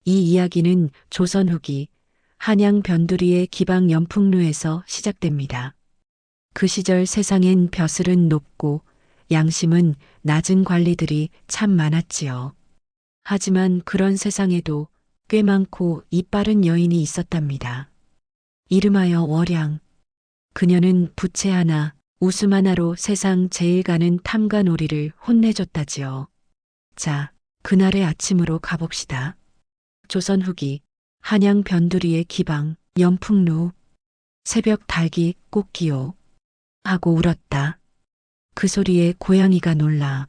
이 이야기는 조선 후기 한양 변두리의 기방 연풍루에서 시작됩니다. 그 시절 세상엔 벼슬은 높고 양심은 낮은 관리들이 참 많았지요. 하지만 그런 세상에도 꽤 많고 이빠른 여인이 있었답니다. 이름하여 월양. 그녀는 부채 하나, 웃음 하나로 세상 제일 가는 탐관오리를 혼내줬다지요. 자, 그날의 아침으로 가봅시다. 조선 후기 한양 변두리의 기방 연풍루. 새벽 닭이 꽃기요 하고 울었다. 그 소리에 고양이가 놀라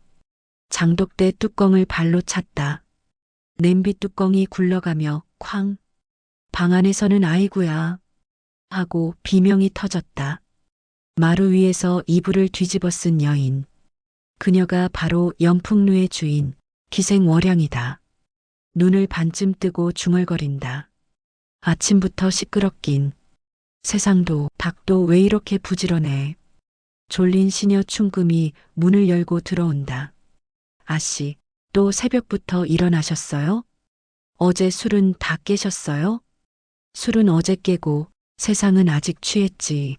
장독대 뚜껑을 발로 찼다. 냄비 뚜껑이 굴러가며 쾅. 방 안에서는 아이고야 하고 비명이 터졌다. 마루 위에서 이불을 뒤집어 쓴 여인. 그녀가 바로 연풍루의 주인 기생월양이다. 눈을 반쯤 뜨고 중얼거린다. 아침부터 시끄럽긴. 세상도 닭도 왜 이렇게 부지런해. 졸린 시녀 충금이 문을 열고 들어온다. 아씨, 또 새벽부터 일어나셨어요? 어제 술은 다 깨셨어요? 술은 어제 깨고 세상은 아직 취했지.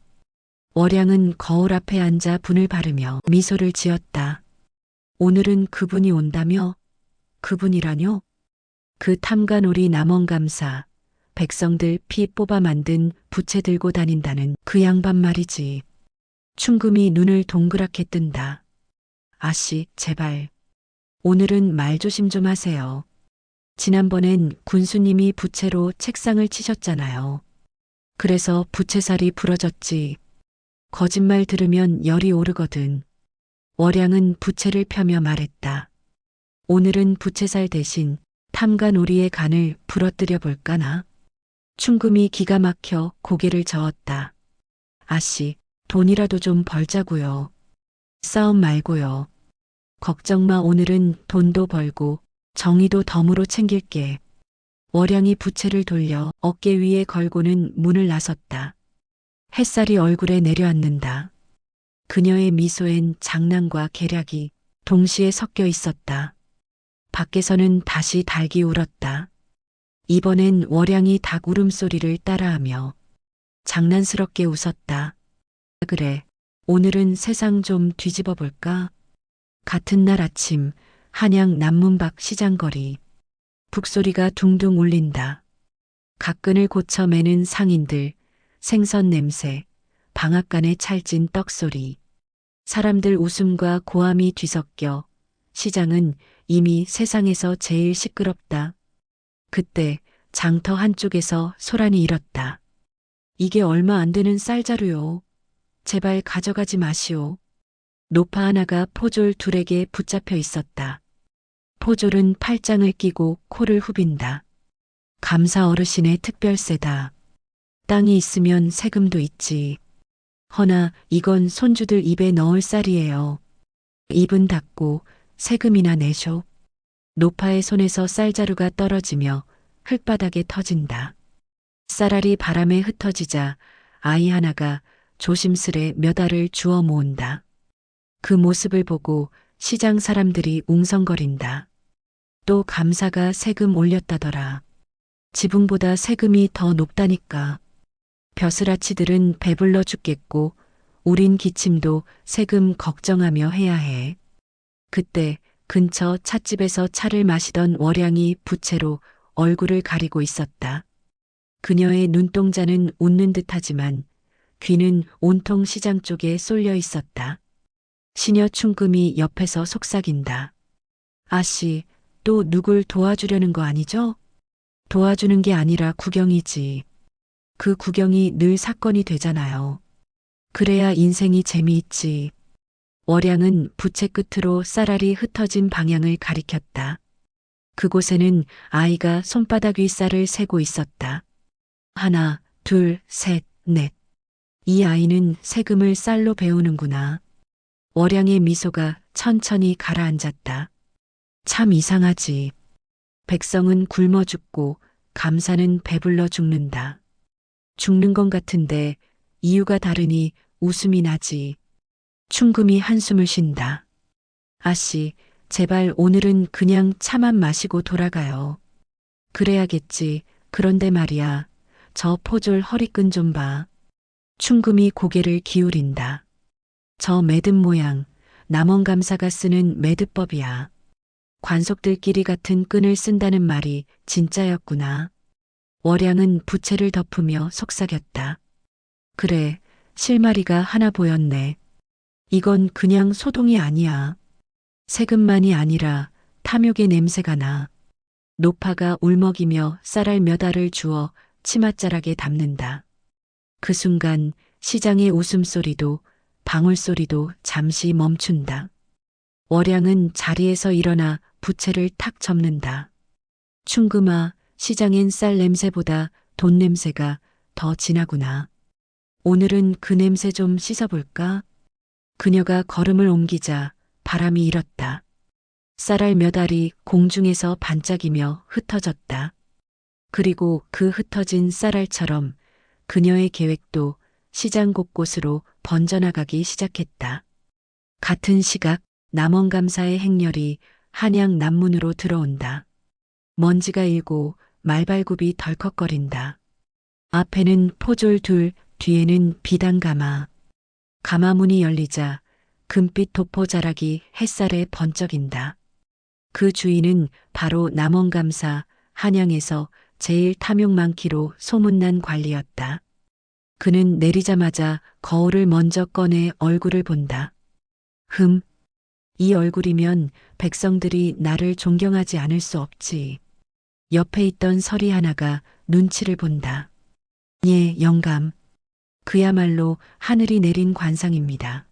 월양은 거울 앞에 앉아 분을 바르며 미소를 지었다. 오늘은 그분이 온다며? 그분이라뇨? 그 탐관오리 남원감사, 백성들 피 뽑아 만든 부채 들고 다닌다는 그 양반 말이지. 충금이 눈을 동그랗게 뜬다. 아씨, 제발. 오늘은 말 조심 좀 하세요. 지난번엔 군수님이 부채로 책상을 치셨잖아요. 그래서 부채살이 부러졌지. 거짓말 들으면 열이 오르거든. 월양은 부채를 펴며 말했다. 오늘은 부채살 대신 탐관오리의 간을 부러뜨려 볼까나? 충금이 기가 막혀 고개를 저었다. 아씨, 돈이라도 좀 벌자고요. 싸움 말고요. 걱정 마, 오늘은 돈도 벌고 정의도 덤으로 챙길게. 월양이 부채를 돌려 어깨 위에 걸고는 문을 나섰다. 햇살이 얼굴에 내려앉는다. 그녀의 미소엔 장난과 계략이 동시에 섞여 있었다. 밖에서는 다시 닭이 울었다. 이번엔 월양이 닭 울음소리를 따라하며 장난스럽게 웃었다. 그래, 오늘은 세상 좀 뒤집어 볼까? 같은 날 아침, 한양 남문 밖 시장거리. 북소리가 둥둥 울린다. 각근을 고쳐 매는 상인들, 생선 냄새, 방앗간에 찰진 떡소리. 사람들 웃음과 고함이 뒤섞여 시장은 이미 세상에서 제일 시끄럽다. 그때 장터 한쪽에서 소란이 일었다. 이게 얼마 안 되는 쌀자루요. 제발 가져가지 마시오. 노파 하나가 포졸 둘에게 붙잡혀 있었다. 포졸은 팔짱을 끼고 코를 후빈다. 감사 어르신의 특별세다. 땅이 있으면 세금도 있지. 허나 이건 손주들 입에 넣을 쌀이에요. 입은 닫고 세금이나 내쇼. 노파의 손에서 쌀자루가 떨어지며 흙바닥에 터진다. 쌀알이 바람에 흩어지자 아이 하나가 조심스레 몇 알을 주워 모은다. 그 모습을 보고 시장 사람들이 웅성거린다. 또 감사가 세금 올렸다더라. 지붕보다 세금이 더 높다니까. 벼슬아치들은 배불러 죽겠고 우린 기침도 세금 걱정하며 해야 해. 그때 근처 찻집에서 차를 마시던 월양이 부채로 얼굴을 가리고 있었다. 그녀의 눈동자는 웃는 듯하지만 귀는 온통 시장 쪽에 쏠려 있었다. 시녀 충금이 옆에서 속삭인다. 아씨, 또 누굴 도와주려는 거 아니죠? 도와주는 게 아니라 구경이지. 그 구경이 늘 사건이 되잖아요. 그래야 인생이 재미있지. 월양은 부채 끝으로 쌀알이 흩어진 방향을 가리켰다. 그곳에는 아이가 손바닥 위 쌀을 세고 있었다. 하나, 둘, 셋, 넷. 이 아이는 세금을 쌀로 배우는구나. 월양의 미소가 천천히 가라앉았다. 참 이상하지. 백성은 굶어 죽고 감사는 배불러 죽는다. 죽는 건 같은데 이유가 다르니 웃음이 나지. 충금이 한숨을 쉰다. 아씨, 제발 오늘은 그냥 차만 마시고 돌아가요. 그래야겠지. 그런데 말이야. 저 포졸 허리끈 좀 봐. 충금이 고개를 기울인다. 저 매듭 모양, 남원감사가 쓰는 매듭법이야. 관속들끼리 같은 끈을 쓴다는 말이 진짜였구나. 월양은 부채를 덮으며 속삭였다. 그래, 실마리가 하나 보였네. 이건 그냥 소동이 아니야. 세금만이 아니라 탐욕의 냄새가 나. 노파가 울먹이며 쌀알 몇 알을 주어 치맛자락에 담는다. 그 순간 시장의 웃음소리도 방울소리도 잠시 멈춘다. 월양은 자리에서 일어나 부채를 탁 접는다. 충금아, 시장엔 쌀 냄새보다 돈 냄새가 더 진하구나. 오늘은 그 냄새 좀 씻어볼까? 그녀가 걸음을 옮기자 바람이 일었다. 쌀알 몇 알이 공중에서 반짝이며 흩어졌다. 그리고 그 흩어진 쌀알처럼 그녀의 계획도 시장 곳곳으로 번져나가기 시작했다. 같은 시각 남원감사의 행렬이 한양 남문으로 들어온다. 먼지가 일고 말발굽이 덜컥거린다. 앞에는 포졸 둘, 뒤에는 비단가마. 가마문이 열리자 금빛 도포자락이 햇살에 번쩍인다. 그 주인은 바로 남원감사 한양에서 제일 탐욕 많기로 소문난 관리였다. 그는 내리자마자 거울을 먼저 꺼내 얼굴을 본다. 이 얼굴이면 백성들이 나를 존경하지 않을 수 없지. 옆에 있던 서리 하나가 눈치를 본다. 예, 영감. 그야말로 하늘이 내린 관상입니다.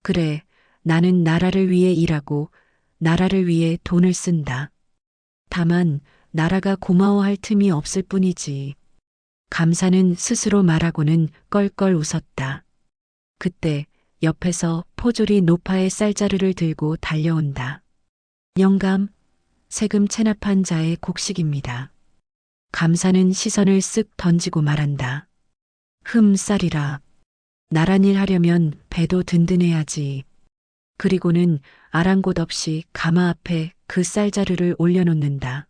그래, 나는 나라를 위해 일하고 나라를 위해 돈을 쓴다. 다만 나라가 고마워할 틈이 없을 뿐이지. 감사는 스스로 말하고는 껄껄 웃었다. 그때 옆에서 포졸이 노파의 쌀자루를 들고 달려온다. 영감, 세금 체납한 자의 곡식입니다. 감사는 시선을 쓱 던지고 말한다. 쌀이라. 나란 일 하려면 배도 든든해야지. 그리고는 아랑곳 없이 가마 앞에 그 쌀자루를 올려놓는다.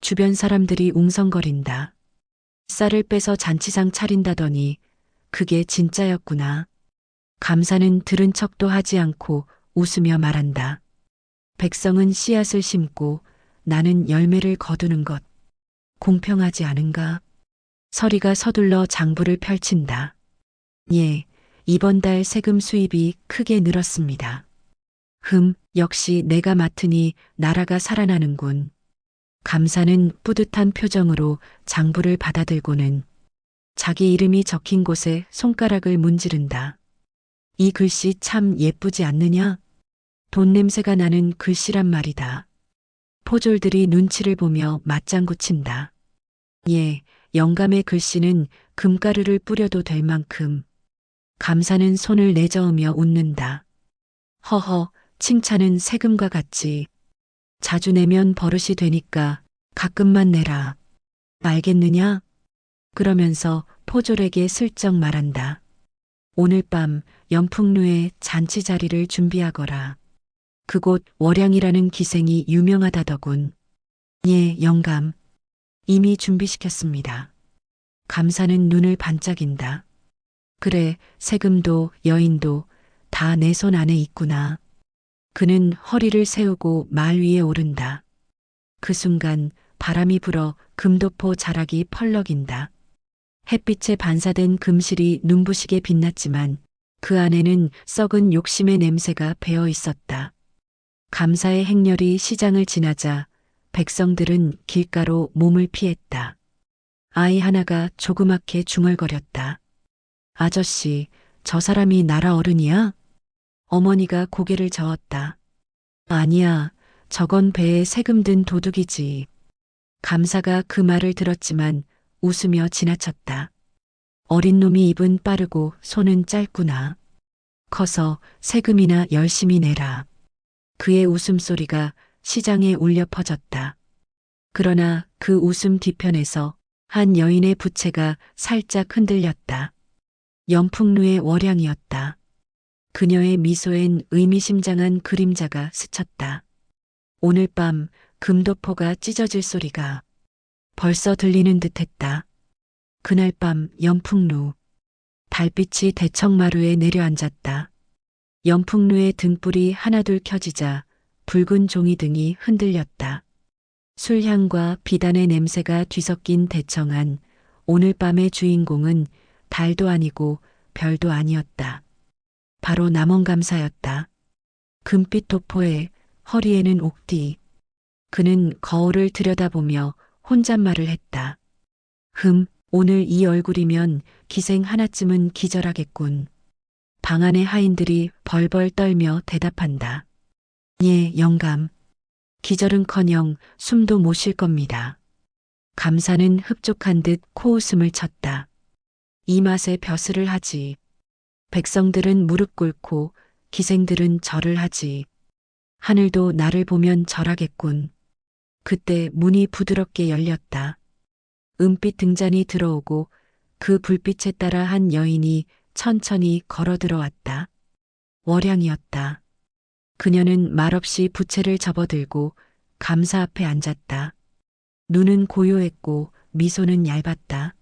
주변 사람들이 웅성거린다. 쌀을 빼서 잔치상 차린다더니 그게 진짜였구나. 감사는 들은 척도 하지 않고 웃으며 말한다. 백성은 씨앗을 심고 나는 열매를 거두는 것. 공평하지 않은가? 서리가 서둘러 장부를 펼친다. 예, 이번 달 세금 수입이 크게 늘었습니다. 역시 내가 맡으니 나라가 살아나는군. 감사는 뿌듯한 표정으로 장부를 받아들고는 자기 이름이 적힌 곳에 손가락을 문지른다. 이 글씨 참 예쁘지 않느냐? 돈 냄새가 나는 글씨란 말이다. 포졸들이 눈치를 보며 맞장구 친다. 예, 영감의 글씨는 금가루를 뿌려도 될 만큼. 감사는 손을 내저으며 웃는다. 허허, 칭찬은 세금과 같지. 자주 내면 버릇이 되니까 가끔만 내라. 알겠느냐? 그러면서 포졸에게 슬쩍 말한다. 오늘 밤 연풍루에 잔치 자리를 준비하거라. 그곳 월양이라는 기생이 유명하다더군. 예, 영감. 이미 준비시켰습니다. 감사는 눈을 반짝인다. 그래, 세금도 여인도 다 내 손 안에 있구나. 그는 허리를 세우고 말 위에 오른다. 그 순간 바람이 불어 금도포 자락이 펄럭인다. 햇빛에 반사된 금실이 눈부시게 빛났지만 그 안에는 썩은 욕심의 냄새가 배어 있었다. 감사의 행렬이 시장을 지나자 백성들은 길가로 몸을 피했다. 아이 하나가 조그맣게 중얼거렸다. 아저씨, 저 사람이 나라 어른이야? 어머니가 고개를 저었다. 아니야, 저건 배에 세금 든 도둑이지. 감사가 그 말을 들었지만 웃으며 지나쳤다. 어린 놈이 입은 빠르고 손은 짧구나. 커서 세금이나 열심히 내라. 그의 웃음소리가 시장에 울려 퍼졌다. 그러나 그 웃음 뒤편에서 한 여인의 부채가 살짝 흔들렸다. 연풍루의 월양이었다. 그녀의 미소엔 의미심장한 그림자가 스쳤다. 오늘 밤 금도포가 찢어질 소리가 벌써 들리는 듯했다. 그날 밤 연풍루. 달빛이 대청마루에 내려앉았다. 연풍루의 등불이 하나둘 켜지자 붉은 종이등이 흔들렸다. 술향과 비단의 냄새가 뒤섞인 대청한 오늘 밤의 주인공은 달도 아니고 별도 아니었다. 바로 남원감사였다. 금빛 도포에 허리에는 옥띠. 그는 거울을 들여다보며 혼잣말을 했다. 오늘 이 얼굴이면 기생 하나쯤은 기절하겠군. 방 안의 하인들이 벌벌 떨며 대답한다. 예, 영감. 기절은커녕 숨도 못 쉴 겁니다. 감사는 흡족한 듯 코웃음을 쳤다. 이 맛에 벼슬을 하지. 백성들은 무릎 꿇고 기생들은 절을 하지. 하늘도 나를 보면 절하겠군. 그때 문이 부드럽게 열렸다. 은빛 등잔이 들어오고 그 불빛에 따라 한 여인이 천천히 걸어 들어왔다. 월양이었다. 그녀는 말없이 부채를 접어들고 감사 앞에 앉았다. 눈은 고요했고 미소는 얇았다.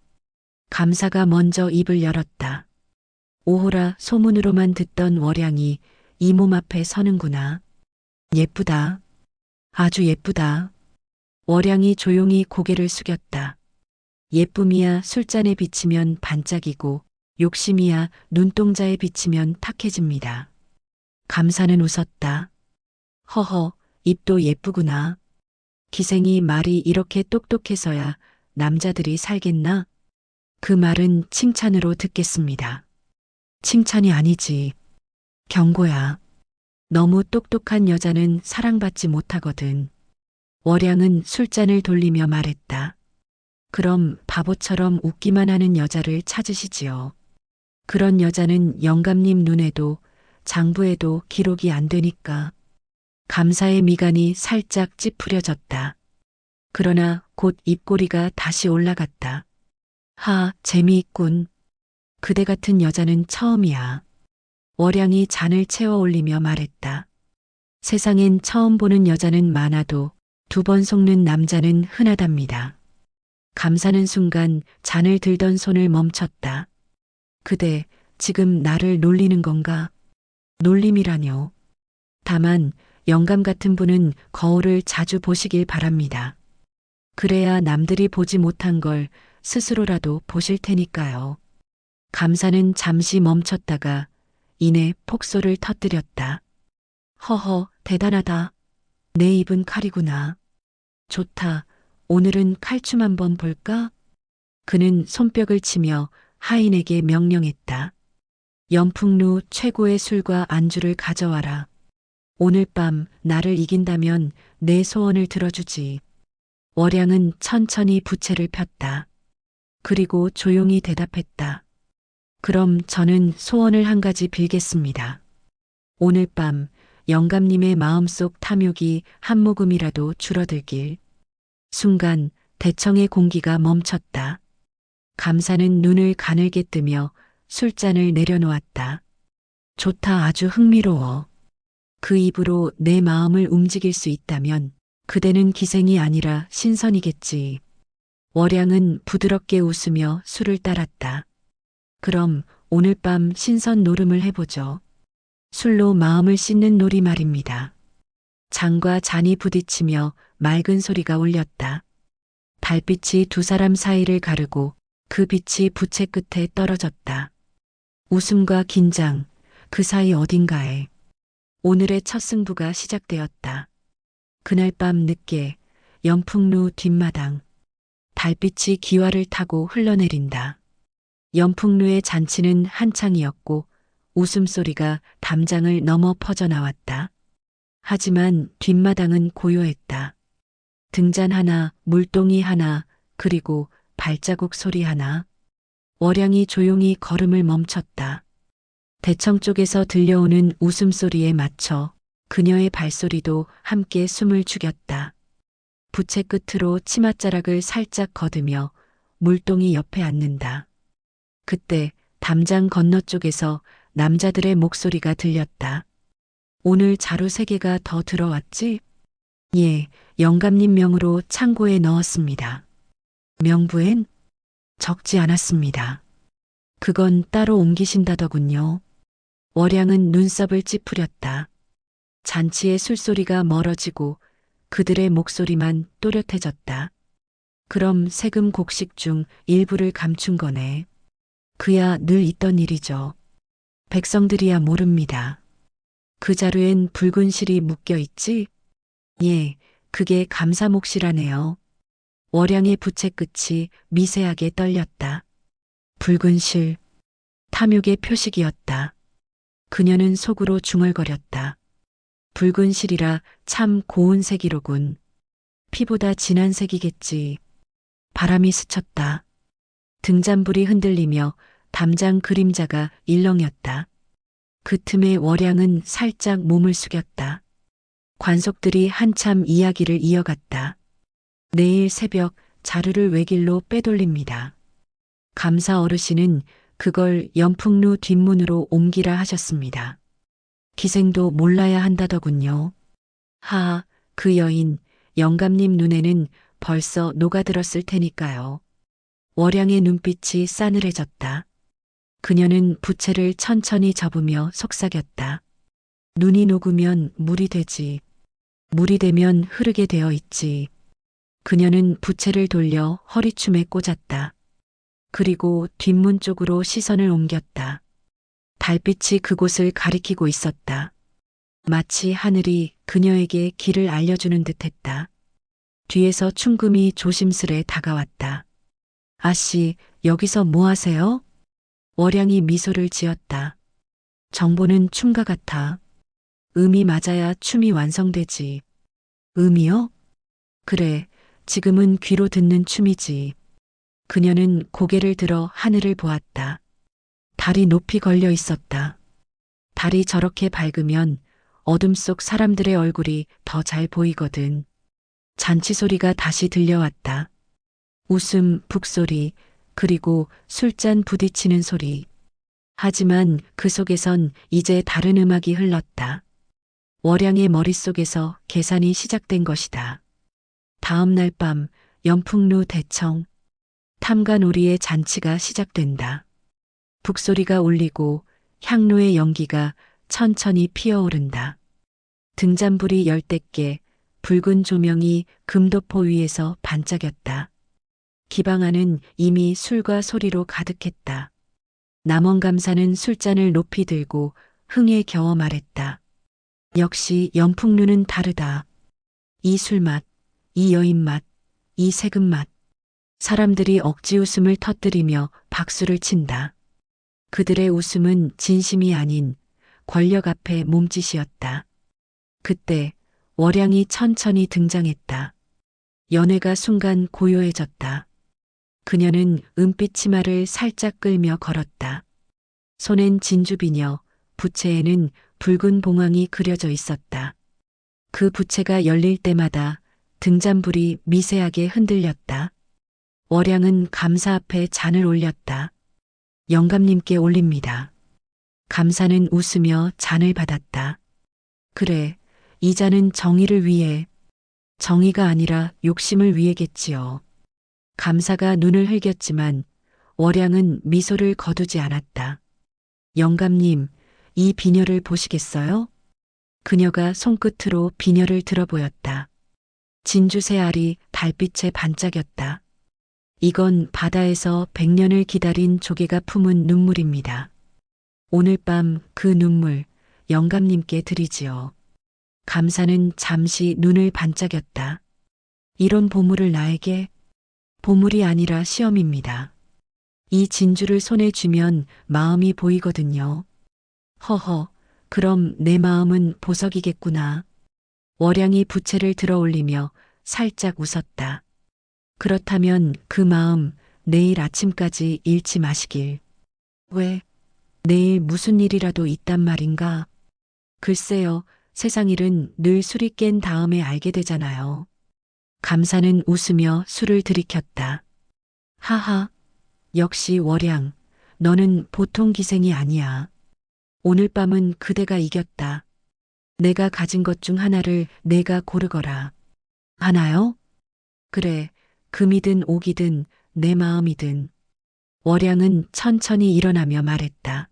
감사가 먼저 입을 열었다. 오호라 소문으로만 듣던 월양이 이 몸 앞에 서는구나. 예쁘다. 아주 예쁘다. 월양이 조용히 고개를 숙였다. 예쁨이야 술잔에 비치면 반짝이고 욕심이야 눈동자에 비치면 탁해집니다. 감사는 웃었다. 허허, 입도 예쁘구나. 기생이 말이 이렇게 똑똑해서야 남자들이 살겠나? 그 말은 칭찬으로 듣겠습니다. 칭찬이 아니지. 경고야. 너무 똑똑한 여자는 사랑받지 못하거든. 월양은 술잔을 돌리며 말했다. 그럼 바보처럼 웃기만 하는 여자를 찾으시지요. 그런 여자는 영감님 눈에도 장부에도 기록이 안 되니까. 감사의 미간이 살짝 찌푸려졌다. 그러나 곧 입꼬리가 다시 올라갔다. 하, 재미있군. 그대 같은 여자는 처음이야. 월양이 잔을 채워 올리며 말했다. 세상엔 처음 보는 여자는 많아도 두 번 속는 남자는 흔하답니다. 감사는 순간 잔을 들던 손을 멈췄다. 그대 지금 나를 놀리는 건가? 놀림이라뇨. 다만 영감 같은 분은 거울을 자주 보시길 바랍니다. 그래야 남들이 보지 못한 걸 스스로라도 보실 테니까요. 감사는 잠시 멈췄다가 이내 폭소를 터뜨렸다. 허허, 대단하다. 내 입은 칼이구나. 좋다. 오늘은 칼춤 한번 볼까? 그는 손뼉을 치며 하인에게 명령했다. 연풍루 최고의 술과 안주를 가져와라. 오늘 밤 나를 이긴다면 내 소원을 들어주지. 월양은 천천히 부채를 폈다. 그리고 조용히 대답했다. 그럼 저는 소원을 한 가지 빌겠습니다. 오늘 밤 영감님의 마음속 탐욕이 한 모금이라도 줄어들길. 순간 대청의 공기가 멈췄다. 감사는 눈을 가늘게 뜨며 술잔을 내려놓았다. 좋다, 아주 흥미로워. 그 입으로 내 마음을 움직일 수 있다면 그대는 기생이 아니라 신선이겠지. 월양은 부드럽게 웃으며 술을 따랐다. 그럼 오늘 밤 신선 노름을 해보죠. 술로 마음을 씻는 놀이 말입니다. 잔과 잔이 부딪히며 맑은 소리가 울렸다. 달빛이 두 사람 사이를 가르고 그 빛이 부채 끝에 떨어졌다. 웃음과 긴장, 그 사이 어딘가에 오늘의 첫 승부가 시작되었다. 그날 밤 늦게 연풍루 뒷마당. 달빛이 기와를 타고 흘러내린다. 연풍루의 잔치는 한창이었고 웃음소리가 담장을 넘어 퍼져나왔다. 하지만 뒷마당은 고요했다. 등잔 하나, 물동이 하나, 그리고 발자국 소리 하나. 월양이 조용히 걸음을 멈췄다. 대청 쪽에서 들려오는 웃음소리에 맞춰 그녀의 발소리도 함께 숨을 죽였다. 부채 끝으로 치맛자락을 살짝 거두며 물동이 옆에 앉는다. 그때 담장 건너쪽에서 남자들의 목소리가 들렸다. 오늘 자루 3개가 더 들어왔지? 예, 영감님 명으로 창고에 넣었습니다. 명부엔 적지 않았습니다. 그건 따로 옮기신다더군요. 월양은 눈썹을 찌푸렸다. 잔치의 술소리가 멀어지고 그들의 목소리만 또렷해졌다. 그럼 세금 곡식 중 일부를 감춘 거네. 그야 늘 있던 일이죠. 백성들이야 모릅니다. 그 자루엔 붉은 실이 묶여 있지? 예, 그게 감사 몫이라네요. 월양의 부채 끝이 미세하게 떨렸다. 붉은 실, 탐욕의 표식이었다. 그녀는 속으로 중얼거렸다. 붉은 실이라 참 고운 색이로군. 피보다 진한 색이겠지. 바람이 스쳤다. 등잔불이 흔들리며 담장 그림자가 일렁였다. 그 틈에 월양은 살짝 몸을 숙였다. 관속들이 한참 이야기를 이어갔다. 내일 새벽 자루를 외길로 빼돌립니다. 감사 어르신은 그걸 연풍루 뒷문으로 옮기라 하셨습니다. 기생도 몰라야 한다더군요. 하하, 그 여인, 영감님 눈에는 벌써 녹아들었을 테니까요. 월양의 눈빛이 싸늘해졌다. 그녀는 부채를 천천히 접으며 속삭였다. 눈이 녹으면 물이 되지. 물이 되면 흐르게 되어 있지. 그녀는 부채를 돌려 허리춤에 꽂았다. 그리고 뒷문 쪽으로 시선을 옮겼다. 달빛이 그곳을 가리키고 있었다. 마치 하늘이 그녀에게 길을 알려주는 듯했다. 뒤에서 충금이 조심스레 다가왔다. 아씨, 여기서 뭐 하세요? 월양이 미소를 지었다. 정보는 춤과 같아. 음이 맞아야 춤이 완성되지. 음이요? 그래, 지금은 귀로 듣는 춤이지. 그녀는 고개를 들어 하늘을 보았다. 달이 높이 걸려 있었다. 달이 저렇게 밝으면 어둠 속 사람들의 얼굴이 더 잘 보이거든. 잔치 소리가 다시 들려왔다. 웃음, 북소리, 그리고 술잔 부딪히는 소리. 하지만 그 속에선 이제 다른 음악이 흘렀다. 월양의 머릿속에서 계산이 시작된 것이다. 다음 날 밤 연풍루 대청, 탐관오리의 잔치가 시작된다. 북소리가 울리고 향로의 연기가 천천히 피어오른다. 등잔불이 열댓 개, 붉은 조명이 금도포 위에서 반짝였다. 기방 안은 이미 술과 소리로 가득했다. 남원감사는 술잔을 높이 들고 흥에 겨워 말했다. 역시 연풍루는 다르다. 이 술맛, 이 여인맛, 이 세금맛. 사람들이 억지 웃음을 터뜨리며 박수를 친다. 그들의 웃음은 진심이 아닌 권력 앞에 몸짓이었다. 그때 월양이 천천히 등장했다. 연회가 순간 고요해졌다. 그녀는 은빛 치마를 살짝 끌며 걸었다. 손엔 진주비녀, 부채에는 붉은 봉황이 그려져 있었다. 그 부채가 열릴 때마다 등잔불이 미세하게 흔들렸다. 월양은 감사 앞에 잔을 올렸다. 영감님께 올립니다. 감사는 웃으며 잔을 받았다. 그래, 이 잔은 정의를 위해, 정의가 아니라 욕심을 위해겠지요. 감사가 눈을 흘겼지만 월양은 미소를 거두지 않았다. 영감님, 이 비녀를 보시겠어요? 그녀가 손끝으로 비녀를 들어보였다. 진주새 알이 달빛에 반짝였다. 이건 바다에서 100년을 기다린 조개가 품은 눈물입니다. 오늘 밤 그 눈물 영감님께 드리지요. 감사는 잠시 눈을 반짝였다. 이런 보물을 나에게? 보물이 아니라 시험입니다. 이 진주를 손에 쥐면 마음이 보이거든요. 허허, 그럼 내 마음은 보석이겠구나. 월양이 부채를 들어 올리며 살짝 웃었다. 그렇다면 그 마음 내일 아침까지 잃지 마시길. 왜? 내일 무슨 일이라도 있단 말인가? 글쎄요, 세상 일은 늘 술이 깬 다음에 알게 되잖아요. 감사는 웃으며 술을 들이켰다. 하하, 역시 월양, 너는 보통 기생이 아니야. 오늘 밤은 그대가 이겼다. 내가 가진 것 중 하나를 내가 고르거라. 하나요? 그래, 금이든 옥이든 내 마음이든. 월양은 천천히 일어나며 말했다.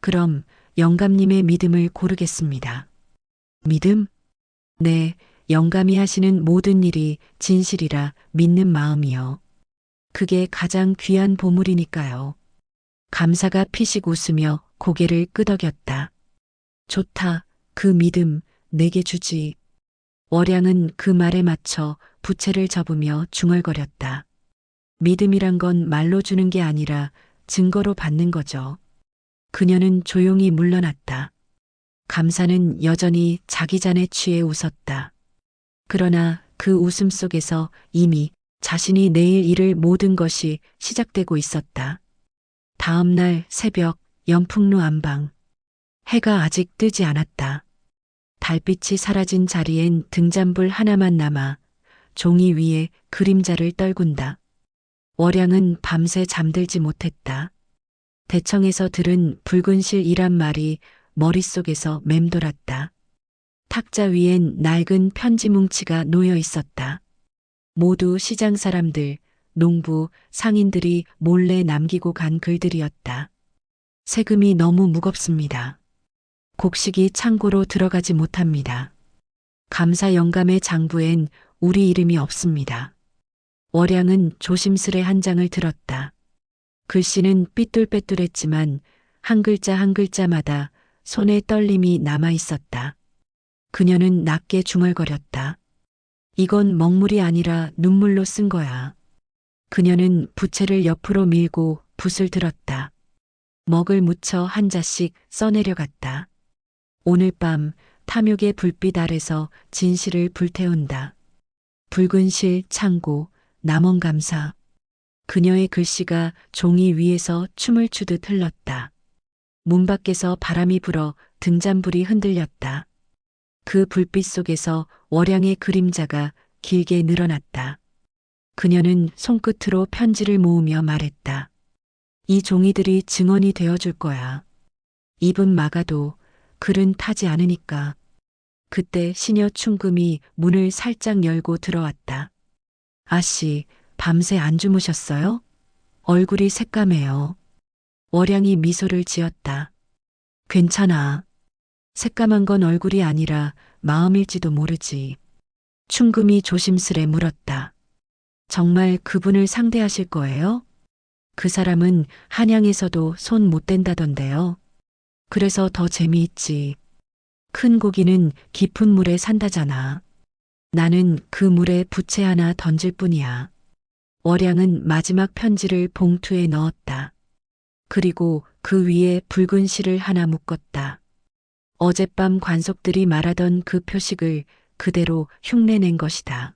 그럼 영감님의 믿음을 고르겠습니다. 믿음? 네, 영감이 하시는 모든 일이 진실이라 믿는 마음이요. 그게 가장 귀한 보물이니까요. 감사가 피식 웃으며 고개를 끄덕였다. 좋다, 그 믿음 내게 주지. 월양은 그 말에 맞춰 부채를 접으며 중얼거렸다. 믿음이란 건 말로 주는 게 아니라 증거로 받는 거죠. 그녀는 조용히 물러났다. 감사는 여전히 자기 잔에 취해 웃었다. 그러나 그 웃음 속에서 이미 자신이 내일 잃을 모든 것이 시작되고 있었다. 다음 날 새벽 연풍루 안방. 해가 아직 뜨지 않았다. 달빛이 사라진 자리엔 등잔불 하나만 남아 종이 위에 그림자를 떨군다. 월양은 밤새 잠들지 못했다. 대청에서 들은 붉은 실이란 말이 머릿속에서 맴돌았다. 탁자 위엔 낡은 편지 뭉치가 놓여 있었다. 모두 시장 사람들, 농부, 상인들이 몰래 남기고 간 글들이었다. 세금이 너무 무겁습니다. 곡식이 창고로 들어가지 못합니다. 감사 영감의 장부엔 우리 이름이 없습니다. 월양은 조심스레 한 장을 들었다. 글씨는 삐뚤빼뚤했지만 한 글자 한 글자마다 손에 떨림이 남아 있었다. 그녀는 낮게 중얼거렸다. 이건 먹물이 아니라 눈물로 쓴 거야. 그녀는 부채를 옆으로 밀고 붓을 들었다. 먹을 묻혀 한 자씩 써내려갔다. 오늘 밤 탐욕의 불빛 아래서 진실을 불태운다. 붉은 실 창고 남원감사. 그녀의 글씨가 종이 위에서 춤을 추듯 흘렀다. 문 밖에서 바람이 불어 등잔불이 흔들렸다. 그 불빛 속에서 월양의 그림자가 길게 늘어났다. 그녀는 손끝으로 편지를 모으며 말했다. 이 종이들이 증언이 되어줄 거야. 입은 막아도 글은 타지 않으니까. 그때 시녀 충금이 문을 살짝 열고 들어왔다. 아씨, 밤새 안 주무셨어요? 얼굴이 새까매요. 월양이 미소를 지었다. 괜찮아. 새까만 건 얼굴이 아니라 마음일지도 모르지. 충금이 조심스레 물었다. 정말 그분을 상대하실 거예요? 그 사람은 한양에서도 손 못 댄다던데요. 그래서 더 재미있지. 큰 고기는 깊은 물에 산다잖아. 나는 그 물에 부채 하나 던질 뿐이야. 월양은 마지막 편지를 봉투에 넣었다. 그리고 그 위에 붉은 실을 하나 묶었다. 어젯밤 관속들이 말하던 그 표식을 그대로 흉내낸 것이다.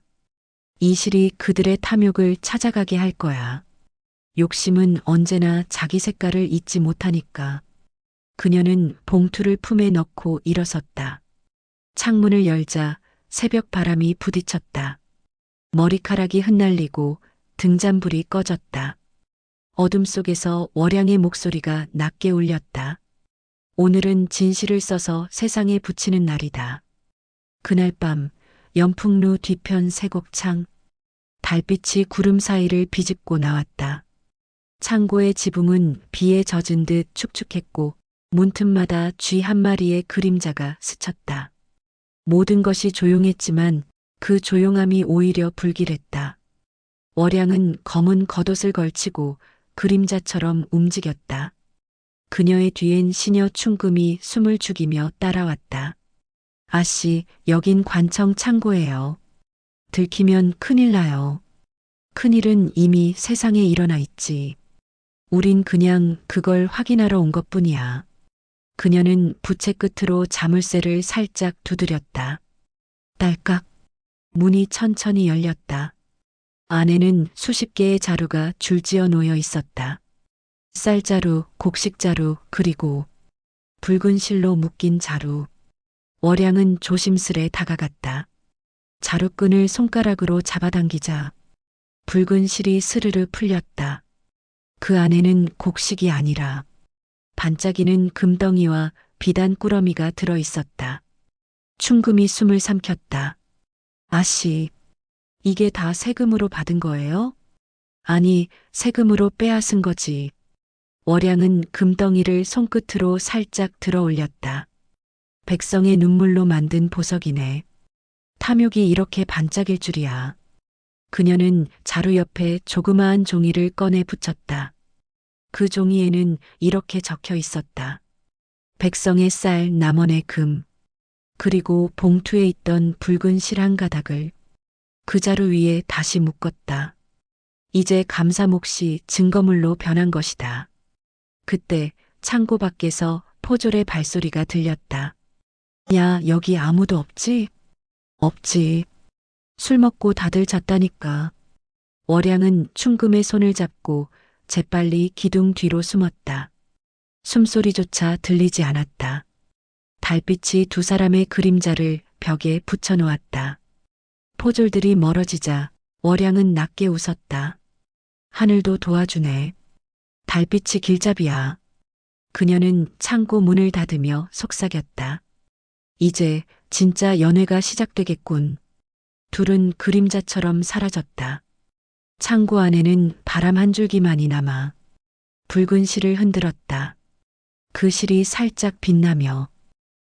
이 실이 그들의 탐욕을 찾아가게 할 거야. 욕심은 언제나 자기 색깔을 잊지 못하니까. 그녀는 봉투를 품에 넣고 일어섰다. 창문을 열자 새벽 바람이 부딪혔다. 머리카락이 흩날리고 등잔불이 꺼졌다. 어둠 속에서 월양의 목소리가 낮게 울렸다. 오늘은 진실을 써서 세상에 붙이는 날이다. 그날 밤 연풍루 뒤편 세곡창. 달빛이 구름 사이를 비집고 나왔다. 창고의 지붕은 비에 젖은 듯 축축했고 문틈마다 쥐 한 마리의 그림자가 스쳤다. 모든 것이 조용했지만 그 조용함이 오히려 불길했다. 월양은 검은 겉옷을 걸치고 그림자처럼 움직였다. 그녀의 뒤엔 시녀 충금이 숨을 죽이며 따라왔다. 아씨, 여긴 관청 창고예요. 들키면 큰일 나요. 큰일은 이미 세상에 일어나 있지. 우린 그냥 그걸 확인하러 온 것뿐이야. 그녀는 부채 끝으로 자물쇠를 살짝 두드렸다. 딸깍. 문이 천천히 열렸다. 안에는 수십 개의 자루가 줄지어 놓여 있었다. 쌀자루, 곡식자루, 그리고 붉은 실로 묶인 자루. 월양은 조심스레 다가갔다. 자루끈을 손가락으로 잡아당기자 붉은 실이 스르르 풀렸다. 그 안에는 곡식이 아니라 반짝이는 금덩이와 비단 꾸러미가 들어 있었다. 충금이 숨을 삼켰다. 아씨, 이게 다 세금으로 받은 거예요? 아니, 세금으로 빼앗은 거지. 월양은 금덩이를 손끝으로 살짝 들어 올렸다. 백성의 눈물로 만든 보석이네. 탐욕이 이렇게 반짝일 줄이야. 그녀는 자루 옆에 조그마한 종이를 꺼내 붙였다. 그 종이에는 이렇게 적혀 있었다. 백성의 쌀, 남원의 금. 그리고 봉투에 있던 붉은 실 한 가닥을 그 자루 위에 다시 묶었다. 이제 감사 몫이 증거물로 변한 것이다. 그때 창고 밖에서 포졸의 발소리가 들렸다. 야, 여기 아무도 없지? 없지. 술 먹고 다들 잤다니까. 월양은 충금의 손을 잡고 재빨리 기둥 뒤로 숨었다. 숨소리조차 들리지 않았다. 달빛이 두 사람의 그림자를 벽에 붙여놓았다. 포졸들이 멀어지자 월양은 낮게 웃었다. 하늘도 도와주네. 달빛이 길잡이야. 그녀는 창고 문을 닫으며 속삭였다. 이제 진짜 연회가 시작되겠군. 둘은 그림자처럼 사라졌다. 창고 안에는 바람 한 줄기만이 남아 붉은 실을 흔들었다. 그 실이 살짝 빛나며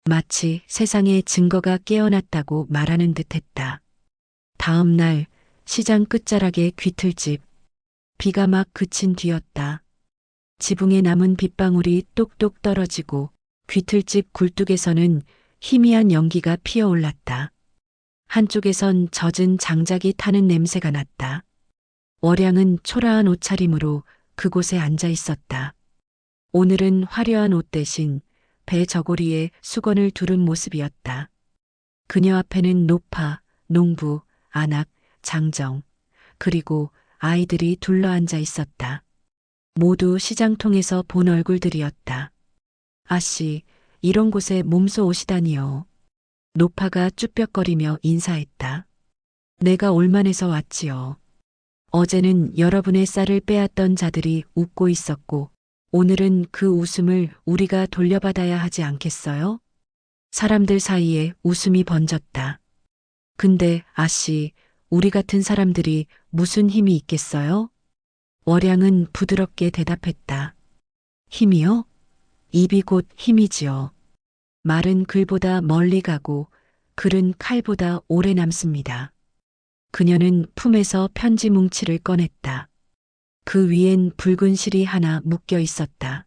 마치 세상에 증거가 깨어났다고 말하는 듯했다. 다음 날 시장 끝자락의 귀틀집. 비가 막 그친 뒤였다. 지붕에 남은 빗방울이 똑똑 떨어지고 귀틀집 굴뚝에서는 희미한 연기가 피어올랐다. 한쪽에선 젖은 장작이 타는 냄새가 났다. 월양은 초라한 옷차림으로 그곳에 앉아 있었다. 오늘은 화려한 옷 대신 배 저고리에 수건을 두른 모습이었다. 그녀 앞에는 노파, 농부, 안악, 장정, 그리고 아이들이 둘러앉아 있었다. 모두 시장통에서 본 얼굴들이었다. 아씨, 이런 곳에 몸소 오시다니요. 노파가 쭈뼛거리며 인사했다. 내가 올만해서 왔지요. 어제는 여러분의 쌀을 빼앗던 자들이 웃고 있었고, 오늘은 그 웃음을 우리가 돌려받아야 하지 않겠어요? 사람들 사이에 웃음이 번졌다. 근데 아씨, 우리 같은 사람들이 무슨 힘이 있겠어요? 월양은 부드럽게 대답했다. 힘이요? 입이 곧 힘이지요. 말은 글보다 멀리 가고 글은 칼보다 오래 남습니다. 그녀는 품에서 편지 뭉치를 꺼냈다. 그 위엔 붉은 실이 하나 묶여 있었다.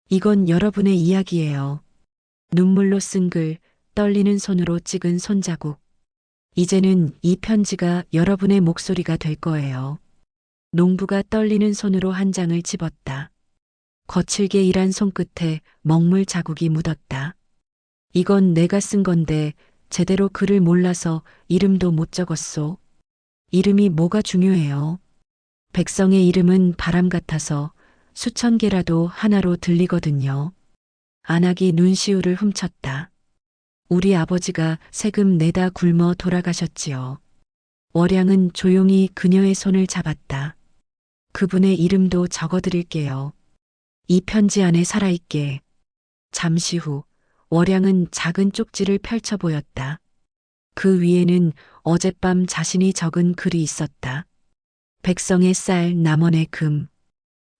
이건 여러분의 이야기예요. 눈물로 쓴 글, 떨리는 손으로 찍은 손자국. 이제는 이 편지가 여러분의 목소리가 될 거예요. 농부가 떨리는 손으로 한 장을 집었다. 거칠게 일한 손끝에 먹물 자국이 묻었다. 이건 내가 쓴 건데 제대로 글을 몰라서 이름도 못 적었소. 이름이 뭐가 중요해요. 백성의 이름은 바람 같아서 수천 개라도 하나로 들리거든요. 안악이 눈시울을 훔쳤다. 우리 아버지가 세금 내다 굶어 돌아가셨지요. 월양은 조용히 그녀의 손을 잡았다. 그분의 이름도 적어드릴게요. 이 편지 안에 살아있게. 잠시 후 월양은 작은 쪽지를 펼쳐 보였다. 그 위에는 어젯밤 자신이 적은 글이 있었다. 백성의 쌀, 남원의 금.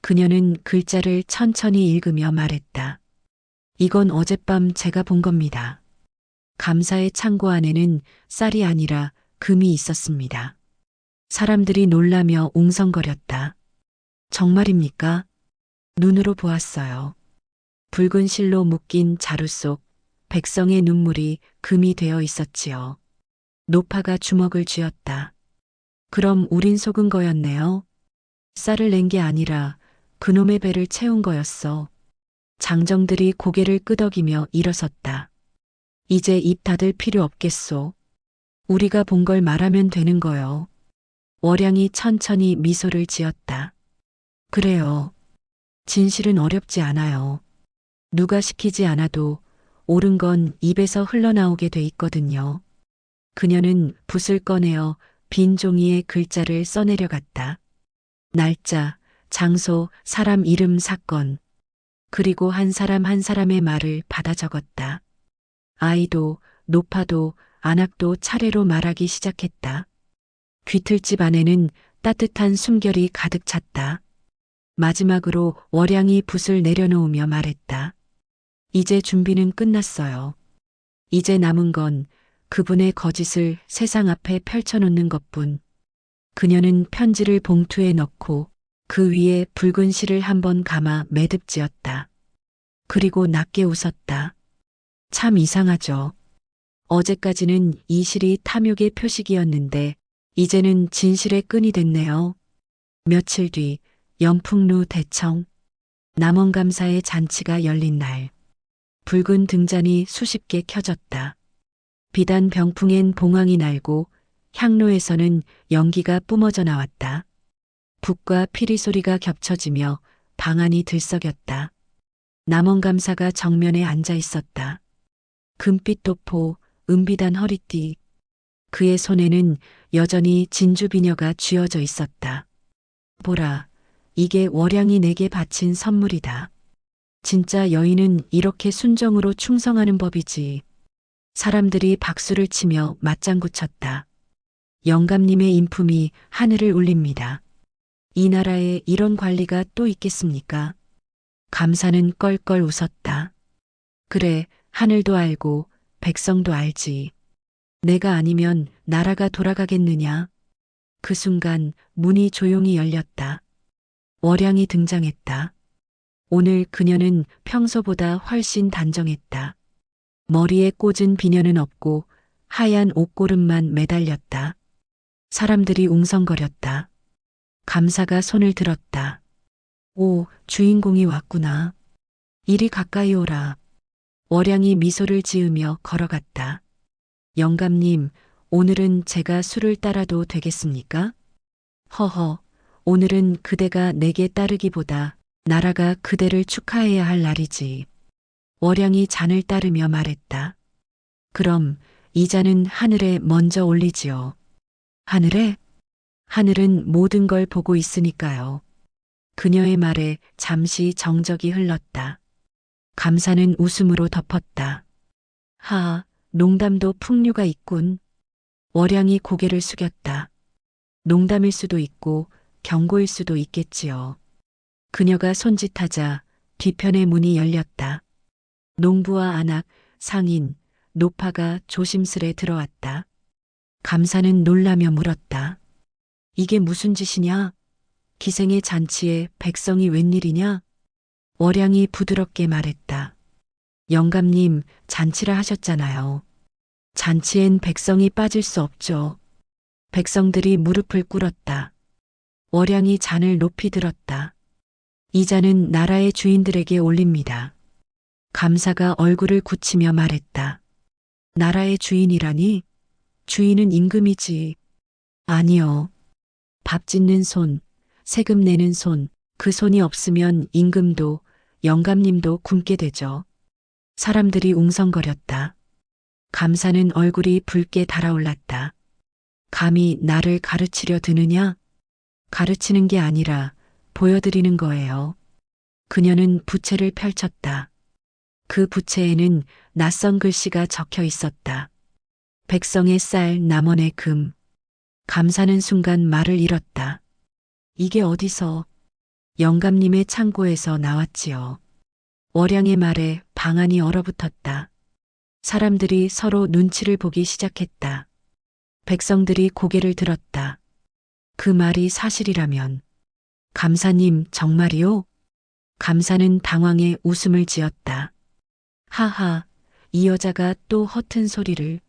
그녀는 글자를 천천히 읽으며 말했다. 이건 어젯밤 제가 본 겁니다. 감사의 창고 안에는 쌀이 아니라 금이 있었습니다. 사람들이 놀라며 웅성거렸다. 정말입니까? 눈으로 보았어요. 붉은 실로 묶인 자루 속 백성의 눈물이 금이 되어 있었지요. 노파가 주먹을 쥐었다. 그럼 우린 속은 거였네요. 쌀을 낸 게 아니라 그놈의 배를 채운 거였어. 장정들이 고개를 끄덕이며 일어섰다. 이제 입 닫을 필요 없겠소. 우리가 본 걸 말하면 되는 거요. 월양이 천천히 미소를 지었다. 그래요. 진실은 어렵지 않아요. 누가 시키지 않아도 옳은 건 입에서 흘러나오게 돼 있거든요. 그녀는 붓을 꺼내어 빈 종이에 글자를 써내려갔다. 날짜, 장소, 사람 이름, 사건. 그리고 한 사람 한 사람의 말을 받아 적었다. 아이도, 노파도, 안악도 차례로 말하기 시작했다. 귀틀집 안에는 따뜻한 숨결이 가득 찼다. 마지막으로 월양이 붓을 내려놓으며 말했다. 이제 준비는 끝났어요. 이제 남은 건 그분의 거짓을 세상 앞에 펼쳐놓는 것뿐. 그녀는 편지를 봉투에 넣고 그 위에 붉은 실을 한번 감아 매듭지었다. 그리고 낮게 웃었다. 참 이상하죠. 어제까지는 이 실이 탐욕의 표식이었는데 이제는 진실의 끈이 됐네요. 며칠 뒤 연풍루 대청 남원감사의 잔치가 열린 날. 붉은 등잔이 수십 개 켜졌다. 비단 병풍엔 봉황이 날고 향로에서는 연기가 뿜어져 나왔다. 북과 피리 소리가 겹쳐지며 방 안이 들썩였다. 남원감사가 정면에 앉아 있었다. 금빛 도포, 은비단 허리띠. 그의 손에는 여전히 진주 비녀가 쥐어져 있었다. 보라, 이게 월양이 내게 바친 선물이다. 진짜 여인은 이렇게 순정으로 충성하는 법이지. 사람들이 박수를 치며 맞장구 쳤다. 영감님의 인품이 하늘을 울립니다. 이 나라에 이런 관리가 또 있겠습니까? 감사는 껄껄 웃었다. 그래, 하늘도 알고 백성도 알지. 내가 아니면 나라가 돌아가겠느냐? 그 순간 문이 조용히 열렸다. 월양이 등장했다. 오늘 그녀는 평소보다 훨씬 단정했다. 머리에 꽂은 비녀는 없고 하얀 옷고름만 매달렸다. 사람들이 웅성거렸다. 감사가 손을 들었다. 오, 주인공이 왔구나. 이리 가까이 오라. 월양이 미소를 지으며 걸어갔다. 영감님, 오늘은 제가 술을 따라도 되겠습니까? 허허, 오늘은 그대가 내게 따르기보다 나라가 그대를 축하해야 할 날이지. 월양이 잔을 따르며 말했다. 그럼 이 잔은 하늘에 먼저 올리지요. 하늘에? 하늘은 모든 걸 보고 있으니까요. 그녀의 말에 잠시 정적이 흘렀다. 감사는 웃음으로 덮었다. 하, 농담도 풍류가 있군. 월양이 고개를 숙였다. 농담일 수도 있고 경고일 수도 있겠지요. 그녀가 손짓하자 뒤편의 문이 열렸다. 농부와 안악, 상인, 노파가 조심스레 들어왔다. 감사는 놀라며 물었다. 이게 무슨 짓이냐? 기생의 잔치에 백성이 웬일이냐? 월양이 부드럽게 말했다. 영감님, 잔치라 하셨잖아요. 잔치엔 백성이 빠질 수 없죠. 백성들이 무릎을 꿇었다. 월양이 잔을 높이 들었다. 이 잔은 나라의 주인들에게 올립니다. 감사가 얼굴을 굳히며 말했다. 나라의 주인이라니? 주인은 임금이지. 아니요. 밥 짓는 손, 세금 내는 손, 그 손이 없으면 임금도 영감님도 굶게 되죠. 사람들이 웅성거렸다. 감사는 얼굴이 붉게 달아올랐다. 감히 나를 가르치려 드느냐? 가르치는 게 아니라 보여드리는 거예요. 그녀는 부채를 펼쳤다. 그 부채에는 낯선 글씨가 적혀 있었다. 백성의 쌀, 남원의 금. 감사는 순간 말을 잃었다. 이게 어디서? 영감님의 창고에서 나왔지요. 월양의 말에 방 안이 얼어붙었다. 사람들이 서로 눈치를 보기 시작했다. 백성들이 고개를 들었다. 그 말이 사실이라면. 감사님, 정말이요? 감사는 당황해 웃음을 지었다. 하하, 이 여자가 또 허튼 소리를.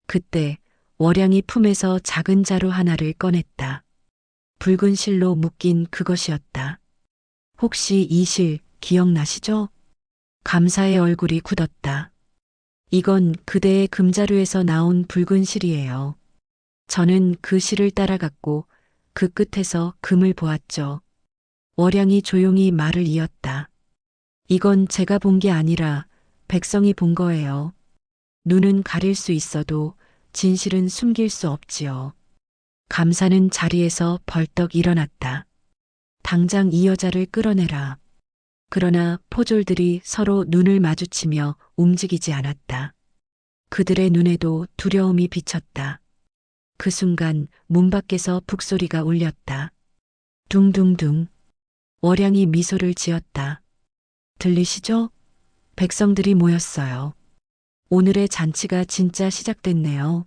그때 월양이 품에서 작은 자루 하나를 꺼냈다. 붉은 실로 묶인 그것이었다. 혹시 이 실 기억나시죠? 감사의 얼굴이 굳었다. 이건 그대의 금자루에서 나온 붉은 실이에요. 저는 그 실을 따라갔고 그 끝에서 금을 보았죠. 월양이 조용히 말을 이었다. 이건 제가 본 게 아니라 백성이 본 거예요. 눈은 가릴 수 있어도 진실은 숨길 수 없지요. 감사는 자리에서 벌떡 일어났다. 당장 이 여자를 끌어내라. 그러나 포졸들이 서로 눈을 마주치며 움직이지 않았다. 그들의 눈에도 두려움이 비쳤다. 그 순간 문 밖에서 북소리가 울렸다. 둥둥둥. 월양이 미소를 지었다. 들리시죠? 백성들이 모였어요. 오늘의 잔치가 진짜 시작됐네요.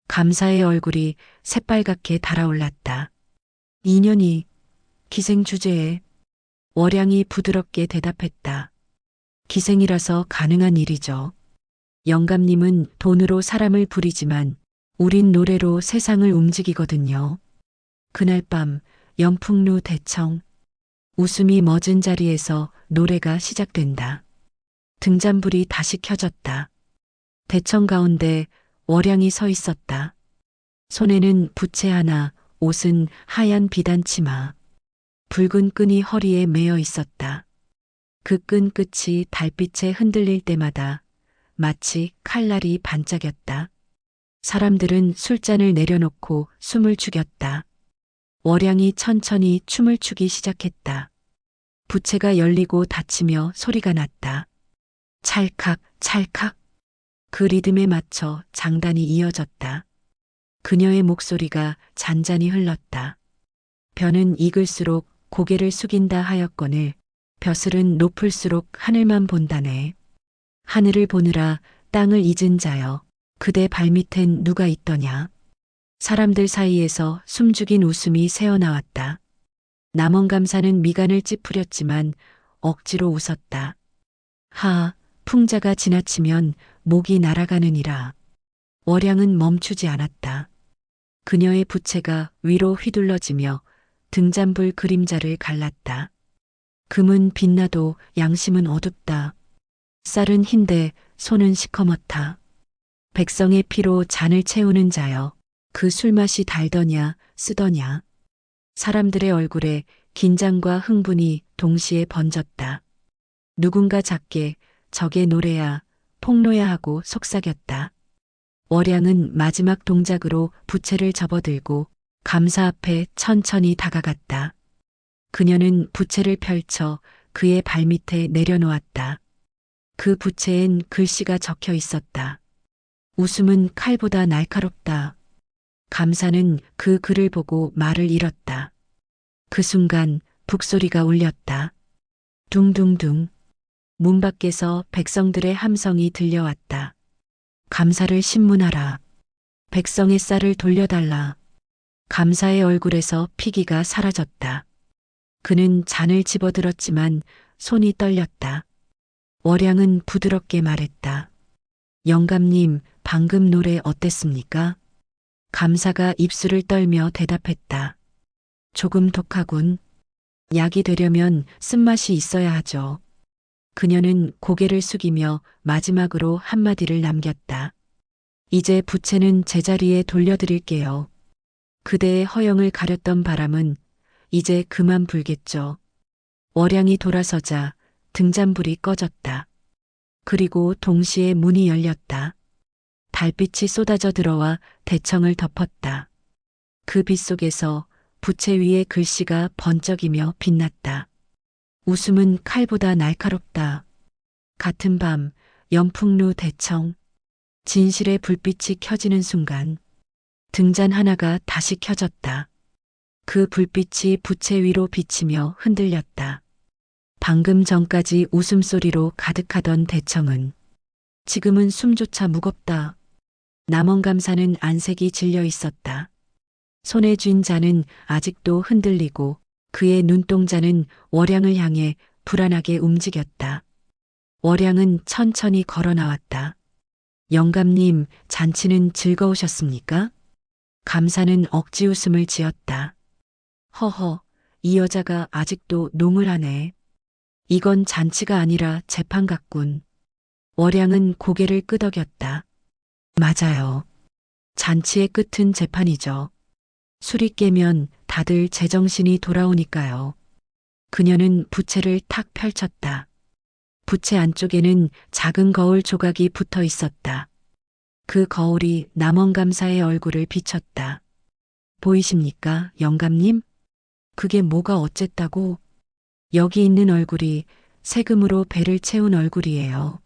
감사의 얼굴이 새빨갛게 달아올랐다. 인연이 기생주제에. 월양이 부드럽게 대답했다. 기생이라서 가능한 일이죠. 영감님은 돈으로 사람을 부리지만 우린 노래로 세상을 움직이거든요. 그날 밤 연풍루 대청. 웃음이 멎은 자리에서 노래가 시작된다. 등잔불이 다시 켜졌다. 대청 가운데 월양이 서 있었다. 손에는 부채 하나, 옷은 하얀 비단 치마. 붉은 끈이 허리에 매여 있었다. 그 끈 끝이 달빛에 흔들릴 때마다 마치 칼날이 반짝였다. 사람들은 술잔을 내려놓고 숨을 죽였다. 월양이 천천히 춤을 추기 시작했다. 부채가 열리고 닫히며 소리가 났다. 찰칵, 찰칵. 그 리듬에 맞춰 장단이 이어졌다. 그녀의 목소리가 잔잔히 흘렀다. 벼는 익을수록 고개를 숙인다 하였거늘 벼슬은 높을수록 하늘만 본다네. 하늘을 보느라 땅을 잊은 자여, 그대 발밑엔 누가 있더냐. 사람들 사이에서 숨죽인 웃음이 새어나왔다. 남원감사는 미간을 찌푸렸지만 억지로 웃었다. 하, 풍자가 지나치면 목이 날아가느니라. 월양은 멈추지 않았다. 그녀의 부채가 위로 휘둘러지며 등잔불 그림자를 갈랐다. 금은 빛나도 양심은 어둡다. 쌀은 흰데 손은 시커멓다. 백성의 피로 잔을 채우는 자여, 그 술맛이 달더냐 쓰더냐. 사람들의 얼굴에 긴장과 흥분이 동시에 번졌다. 누군가 작게 저게 노래야, 폭로야 하고 속삭였다. 월양은 마지막 동작으로 부채를 접어들고 감사 앞에 천천히 다가갔다. 그녀는 부채를 펼쳐 그의 발밑에 내려놓았다. 그 부채엔 글씨가 적혀 있었다. 웃음은 칼보다 날카롭다. 감사는 그 글을 보고 말을 잃었다. 그 순간 북소리가 울렸다. 둥둥둥. 문 밖에서 백성들의 함성이 들려왔다. 감사를 신문하라. 백성의 쌀을 돌려달라. 감사의 얼굴에서 피기가 사라졌다. 그는 잔을 집어들었지만 손이 떨렸다. 월양은 부드럽게 말했다. 영감님, 방금 노래 어땠습니까? 감사가 입술을 떨며 대답했다. 조금 독하군. 약이 되려면 쓴맛이 있어야 하죠. 그녀는 고개를 숙이며 마지막으로 한마디를 남겼다. 이제 부채는 제자리에 돌려드릴게요. 그대의 허영을 가렸던 바람은 이제 그만 불겠죠. 월양이 돌아서자 등잔불이 꺼졌다. 그리고 동시에 문이 열렸다. 달빛이 쏟아져 들어와 대청을 덮었다. 그 빛 속에서 부채 위에 글씨가 번쩍이며 빛났다. 웃음은 칼보다 날카롭다. 같은 밤 연풍루 대청. 진실의 불빛이 켜지는 순간 등잔 하나가 다시 켜졌다. 그 불빛이 부채 위로 비치며 흔들렸다. 방금 전까지 웃음소리로 가득하던 대청은 지금은 숨조차 무겁다. 남원감사는 안색이 질려 있었다. 손에 쥔 잔은 아직도 흔들리고 그의 눈동자는 월양을 향해 불안하게 움직였다. 월양은 천천히 걸어 나왔다. 영감님, 잔치는 즐거우셨습니까? 감사는 억지 웃음을 지었다. 허허, 이 여자가 아직도 농을 하네. 이건 잔치가 아니라 재판 같군. 월양은 고개를 끄덕였다. 맞아요. 잔치의 끝은 재판이죠. 술이 깨면 다들 제정신이 돌아오니까요. 그녀는 부채를 탁 펼쳤다. 부채 안쪽에는 작은 거울 조각이 붙어 있었다. 그 거울이 남원감사의 얼굴을 비췄다. 보이십니까, 영감님? 그게 뭐가 어쨌다고? 여기 있는 얼굴이 세금으로 배를 채운 얼굴이에요.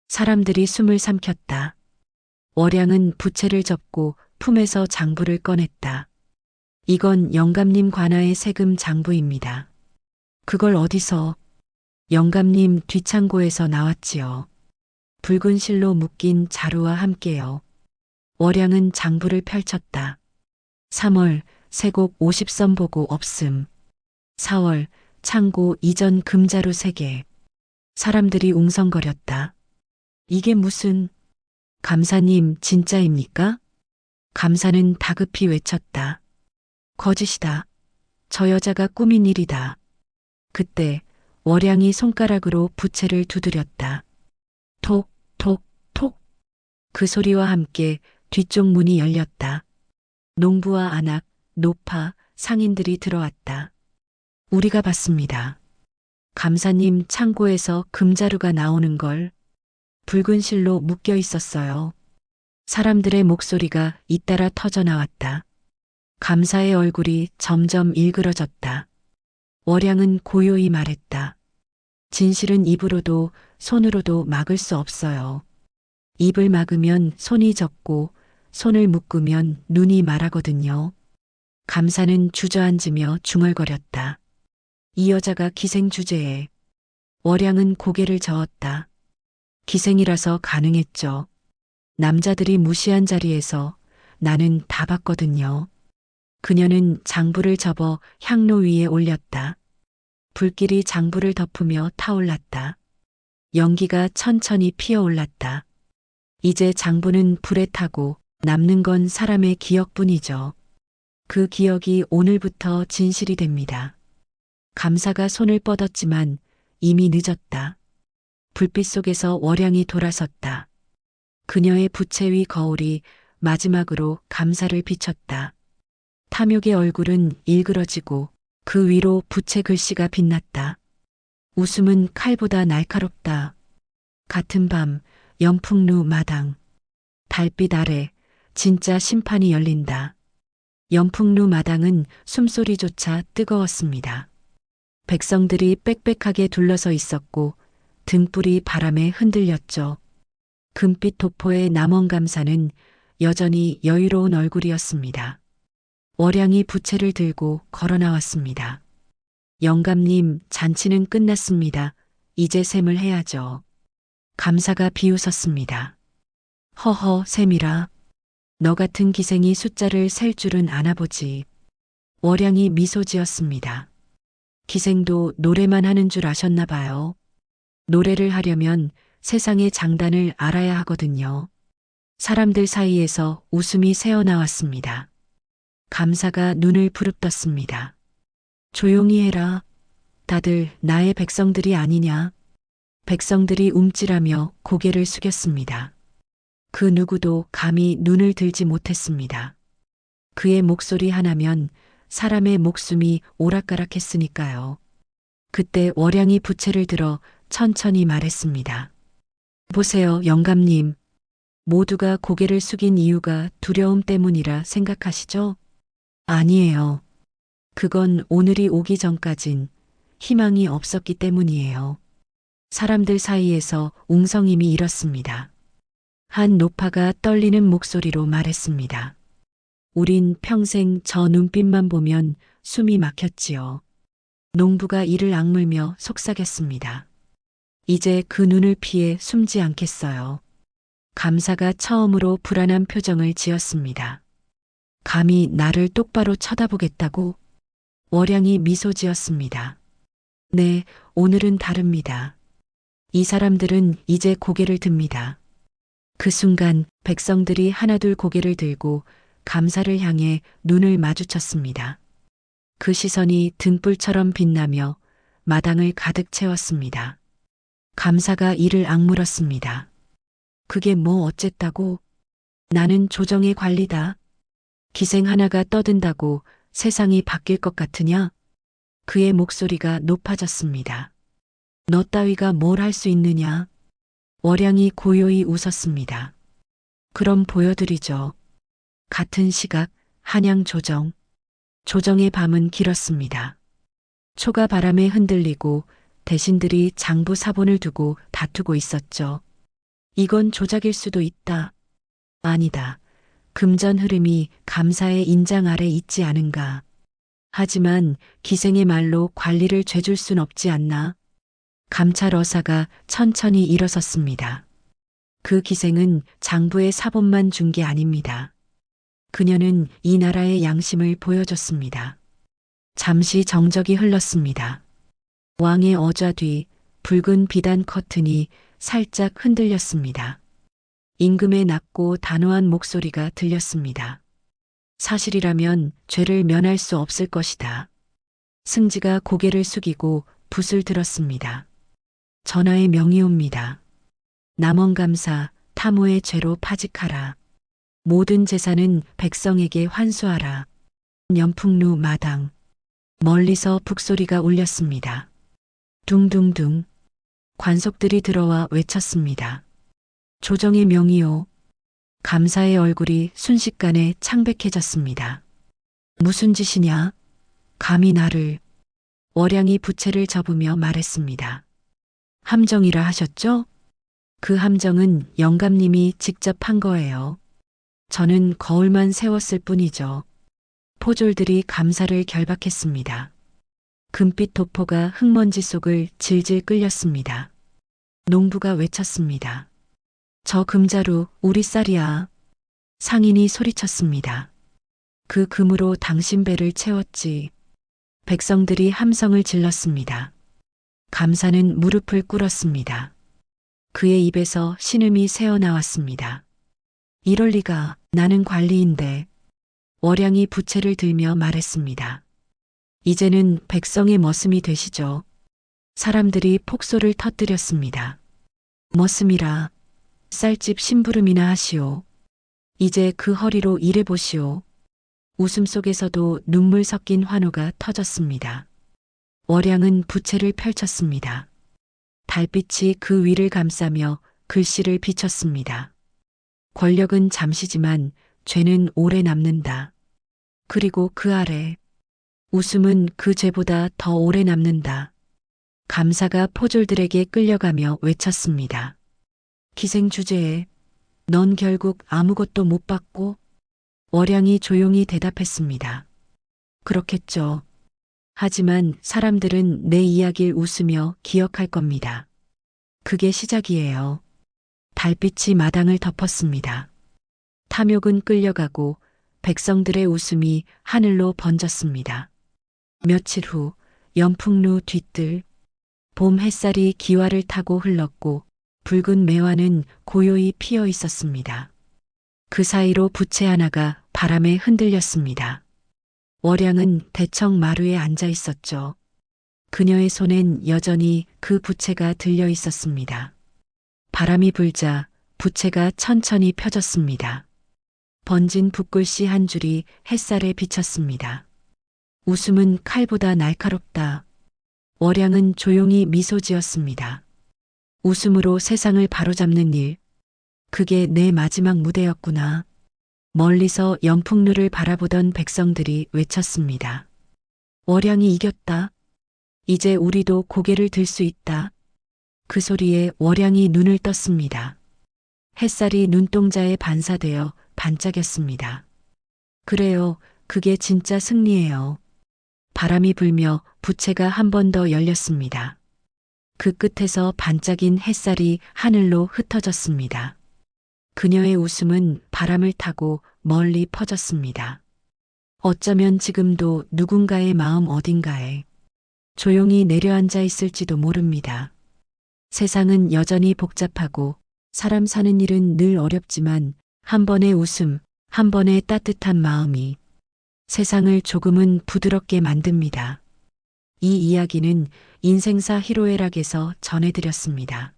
사람들이 숨을 삼켰다. 월양은 부채를 접고 품에서 장부를 꺼냈다. 이건 영감님 관아의 세금 장부입니다. 그걸 어디서? 영감님 뒷창고에서 나왔지요. 붉은 실로 묶인 자루와 함께요. 월양은 장부를 펼쳤다. 3월 세곡 50선 보고 없음. 4월 창고 이전 금자루 3개. 사람들이 웅성거렸다. 이게 무슨? 감사님 진짜입니까? 감사는 다급히 외쳤다. 거짓이다. 저 여자가 꾸민 일이다. 그때 월양이 손가락으로 부채를 두드렸다. 톡, 톡, 톡. 그 소리와 함께 뒤쪽 문이 열렸다. 농부와 안악, 노파, 상인들이 들어왔다. 우리가 봤습니다. 감사님 창고에서 금자루가 나오는 걸 붉은 실로 묶여 있었어요. 사람들의 목소리가 잇따라 터져 나왔다. 감사의 얼굴이 점점 일그러졌다. 월양은 고요히 말했다. 진실은 입으로도 손으로도 막을 수 없어요. 입을 막으면 손이 젖고 손을 묶으면 눈이 말하거든요. 감사는 주저앉으며 중얼거렸다. 이 여자가 기생주제에. 월양은 고개를 저었다. 기생이라서 가능했죠. 남자들이 무시한 자리에서 나는 다 봤거든요. 그녀는 장부를 접어 향로 위에 올렸다. 불길이 장부를 덮으며 타올랐다. 연기가 천천히 피어올랐다. 이제 장부는 불에 타고 남는 건 사람의 기억뿐이죠. 그 기억이 오늘부터 진실이 됩니다. 감사가 손을 뻗었지만 이미 늦었다. 불빛 속에서 월양이 돌아섰다. 그녀의 부채 위 거울이 마지막으로 감사를 비췄다. 탐욕의 얼굴은 일그러지고 그 위로 부채 글씨가 빛났다. 웃음은 칼보다 날카롭다. 같은 밤 연풍루 마당. 달빛 아래 진짜 심판이 열린다. 연풍루 마당은 숨소리조차 뜨거웠습니다. 백성들이 빽빽하게 둘러서 있었고 등불이 바람에 흔들렸죠. 금빛 도포의 남원감사는 여전히 여유로운 얼굴이었습니다. 월양이 부채를 들고 걸어 나왔습니다. 영감님, 잔치는 끝났습니다. 이제 셈을 해야죠. 감사가 비웃었습니다. 허허, 셈이라. 너 같은 기생이 숫자를 셀 줄은 아나보지. 월양이 미소 지었습니다. 기생도 노래만 하는 줄 아셨나 봐요. 노래를 하려면 세상의 장단을 알아야 하거든요. 사람들 사이에서 웃음이 새어나왔습니다. 감사가 눈을 부릅떴습니다. 조용히 해라. 다들 나의 백성들이 아니냐. 백성들이 움찔하며 고개를 숙였습니다. 그 누구도 감히 눈을 들지 못했습니다. 그의 목소리 하나면 사람의 목숨이 오락가락했으니까요. 그때 월양이 부채를 들어 천천히 말했습니다. 보세요, 영감님. 모두가 고개를 숙인 이유가 두려움 때문이라 생각하시죠? 아니에요. 그건 오늘이 오기 전까진 희망이 없었기 때문이에요. 사람들 사이에서 웅성임이 일었습니다. 한 노파가 떨리는 목소리로 말했습니다. 우린 평생 저 눈빛만 보면 숨이 막혔지요. 농부가 이를 악물며 속삭였습니다. 이제 그 눈을 피해 숨지 않겠어요. 감사가 처음으로 불안한 표정을 지었습니다. 감히 나를 똑바로 쳐다보겠다고? 월양이 미소 지었습니다. 네, 오늘은 다릅니다. 이 사람들은 이제 고개를 듭니다. 그 순간 백성들이 하나둘 고개를 들고 감사를 향해 눈을 마주쳤습니다. 그 시선이 등불처럼 빛나며 마당을 가득 채웠습니다. 감사가 이를 악물었습니다. 그게 뭐 어쨌다고? 나는 조정의 관리다. 기생 하나가 떠든다고 세상이 바뀔 것 같으냐? 그의 목소리가 높아졌습니다. 너 따위가 뭘 할 수 있느냐? 월양이 고요히 웃었습니다. 그럼 보여드리죠. 같은 시각 한양 조정. 조정의 밤은 길었습니다. 초가 바람에 흔들리고 대신들이 장부 사본을 두고 다투고 있었죠. 이건 조작일 수도 있다. 아니다. 금전 흐름이 감사의 인장 아래 있지 않은가. 하지만 기생의 말로 관리를 죄줄 순 없지 않나. 감찰 어사가 천천히 일어섰습니다. 그 기생은 장부의 사본만 준 게 아닙니다. 그녀는 이 나라의 양심을 보여줬습니다. 잠시 정적이 흘렀습니다. 왕의 어좌 뒤 붉은 비단 커튼이 살짝 흔들렸습니다. 임금의 낮고 단호한 목소리가 들렸습니다. 사실이라면 죄를 면할 수 없을 것이다. 승지가 고개를 숙이고 붓을 들었습니다. 전하의 명의옵니다. 남원감사 탐호의 죄로 파직하라. 모든 재산은 백성에게 환수하라. 연풍루 마당. 멀리서 북소리가 울렸습니다. 둥둥둥. 관속들이 들어와 외쳤습니다. 조정의 명의요. 감사의 얼굴이 순식간에 창백해졌습니다. 무슨 짓이냐? 감히 나를. 월양이 부채를 접으며 말했습니다. 함정이라 하셨죠? 그 함정은 영감님이 직접 한 거예요. 저는 거울만 세웠을 뿐이죠. 포졸들이 감사를 결박했습니다. 금빛 도포가 흙먼지 속을 질질 끌렸습니다. 농부가 외쳤습니다. 저 금자루 우리 쌀이야. 상인이 소리쳤습니다. 그 금으로 당신 배를 채웠지. 백성들이 함성을 질렀습니다. 감사는 무릎을 꿇었습니다. 그의 입에서 신음이 새어나왔습니다. 이럴 리가, 나는 관리인데. 월양이 부채를 들며 말했습니다. 이제는 백성의 머슴이 되시죠. 사람들이 폭소를 터뜨렸습니다. 머슴이라. 쌀집 심부름이나 하시오. 이제 그 허리로 일해보시오. 웃음 속에서도 눈물 섞인 환호가 터졌습니다. 월양은 부채를 펼쳤습니다. 달빛이 그 위를 감싸며 글씨를 비쳤습니다. 권력은 잠시지만 죄는 오래 남는다. 그리고 그 아래 웃음은 그 죄보다 더 오래 남는다. 감사가 포졸들에게 끌려가며 외쳤습니다. 기생 주제에 넌 결국 아무것도 못 받고. 월양이 조용히 대답했습니다. 그렇겠죠. 하지만 사람들은 내 이야기를 웃으며 기억할 겁니다. 그게 시작이에요. 달빛이 마당을 덮었습니다. 탐욕은 끌려가고 백성들의 웃음이 하늘로 번졌습니다. 며칠 후 연풍루 뒤뜰 봄 햇살이 기와를 타고 흘렀고 붉은 매화는 고요히 피어 있었습니다. 그 사이로 부채 하나가 바람에 흔들렸습니다. 월양은 대청 마루에 앉아 있었죠. 그녀의 손엔 여전히 그 부채가 들려 있었습니다. 바람이 불자 부채가 천천히 펴졌습니다. 번진 붓글씨 한 줄이 햇살에 비쳤습니다. 웃음은 칼보다 날카롭다. 월양은 조용히 미소 지었습니다. 웃음으로 세상을 바로잡는 일. 그게 내 마지막 무대였구나. 멀리서 연풍루를 바라보던 백성들이 외쳤습니다. 월양이 이겼다. 이제 우리도 고개를 들 수 있다. 그 소리에 월양이 눈을 떴습니다. 햇살이 눈동자에 반사되어 반짝였습니다. 그래요, 그게 진짜 승리예요. 바람이 불며 부채가 한 번 더 열렸습니다. 그 끝에서 반짝인 햇살이 하늘로 흩어졌습니다. 그녀의 웃음은 바람을 타고 멀리 퍼졌습니다. 어쩌면 지금도 누군가의 마음 어딘가에 조용히 내려앉아 있을지도 모릅니다. 세상은 여전히 복잡하고 사람 사는 일은 늘 어렵지만 한 번의 웃음, 한 번의 따뜻한 마음이 세상을 조금은 부드럽게 만듭니다. 이 이야기는 인생사 희로애락에서 전해드렸습니다.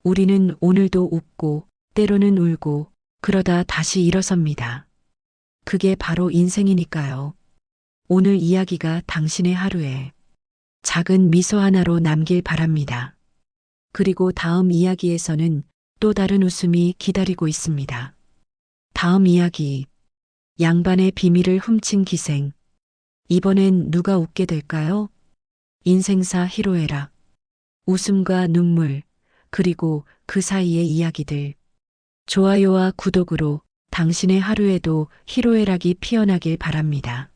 우리는 오늘도 웃고 때로는 울고 그러다 다시 일어섭니다. 그게 바로 인생이니까요. 오늘 이야기가 당신의 하루에 작은 미소 하나로 남길 바랍니다. 그리고 다음 이야기에서는 또 다른 웃음이 기다리고 있습니다. 다음 이야기. 양반의 비밀을 훔친 기생. 이번엔 누가 웃게 될까요? 인생사 희로애락. 웃음과 눈물, 그리고 그 사이의 이야기들. 좋아요와 구독으로 당신의 하루에도 희로애락이 피어나길 바랍니다.